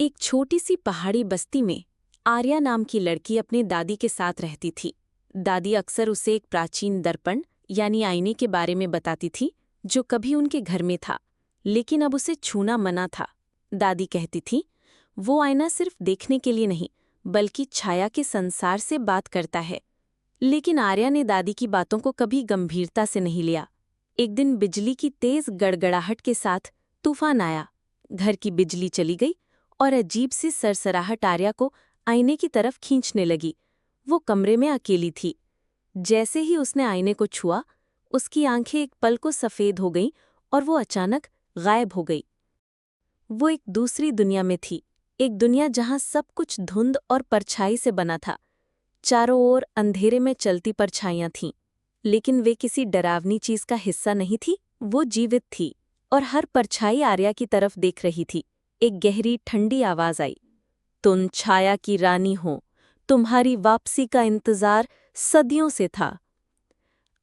एक छोटी सी पहाड़ी बस्ती में आर्या नाम की लड़की अपने दादी के साथ रहती थी। दादी अक्सर उसे एक प्राचीन दर्पण यानी आईने के बारे में बताती थी जो कभी उनके घर में था, लेकिन अब उसे छूना मना था। दादी कहती थी, वो आईना सिर्फ देखने के लिए नहीं बल्कि छाया के संसार से बात करता है। लेकिन आर्या ने दादी की बातों को कभी गंभीरता से नहीं लिया। एक दिन बिजली की तेज गड़गड़ाहट के साथ तूफान आया। घर की बिजली चली गई और अजीब सी सरसराहट आर्या को आईने की तरफ खींचने लगी। वो कमरे में अकेली थी। जैसे ही उसने आईने को छुआ, उसकी आंखें एक पल को सफ़ेद हो गईं और वो अचानक गायब हो गई। वो एक दूसरी दुनिया में थी, एक दुनिया जहां सब कुछ धुंध और परछाई से बना था। चारों ओर अंधेरे में चलती परछाइयां थीं, लेकिन वे किसी डरावनी चीज का हिस्सा नहीं थी। वो जीवित थी और हर परछाई आर्या की तरफ देख रही थी। एक गहरी ठंडी आवाज आई, तुम छाया की रानी हो, तुम्हारी वापसी का इंतजार सदियों से था।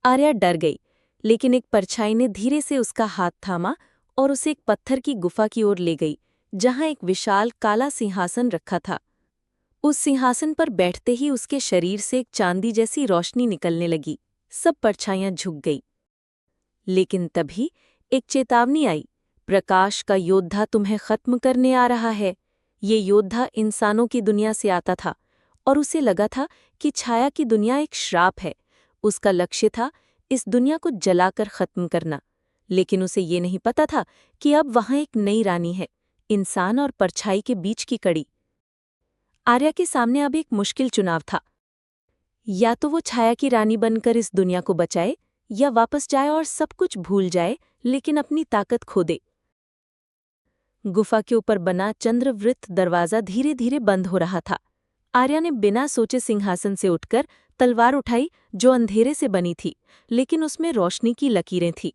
आर्या डर गई, लेकिन एक परछाई ने धीरे से उसका हाथ थामा और उसे एक पत्थर की गुफा की ओर ले गई, जहां एक विशाल काला सिंहासन रखा था। उस सिंहासन पर बैठते ही उसके शरीर से एक चांदी जैसी रोशनी निकलने लगी। सब परछाइयां झुक गई। लेकिन तभी एक चेतावनी आई, प्रकाश का योद्धा तुम्हें खत्म करने आ रहा है। ये योद्धा इंसानों की दुनिया से आता था और उसे लगा था कि छाया की दुनिया एक श्राप है। उसका लक्ष्य था इस दुनिया को जलाकर खत्म करना। लेकिन उसे ये नहीं पता था कि अब वहां एक नई रानी है, इंसान और परछाई के बीच की कड़ी। आर्या के सामने अब एक मुश्किल चुनाव था। या तो वो छाया की रानी बनकर इस दुनिया को बचाए, या वापस जाए और सब कुछ भूल जाए लेकिन अपनी ताकत खो दे। गुफा के ऊपर बना चंद्रवृत्त दरवाजा धीरे धीरे बंद हो रहा था। आर्या ने बिना सोचे सिंहासन से उठकर तलवार उठाई जो अंधेरे से बनी थी, लेकिन उसमें रोशनी की लकीरें थीं।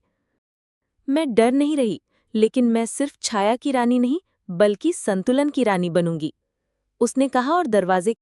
मैं डर नहीं रही, लेकिन मैं सिर्फ छाया की रानी नहीं बल्कि संतुलन की रानी बनूंगी, उसने कहा और दरवाजे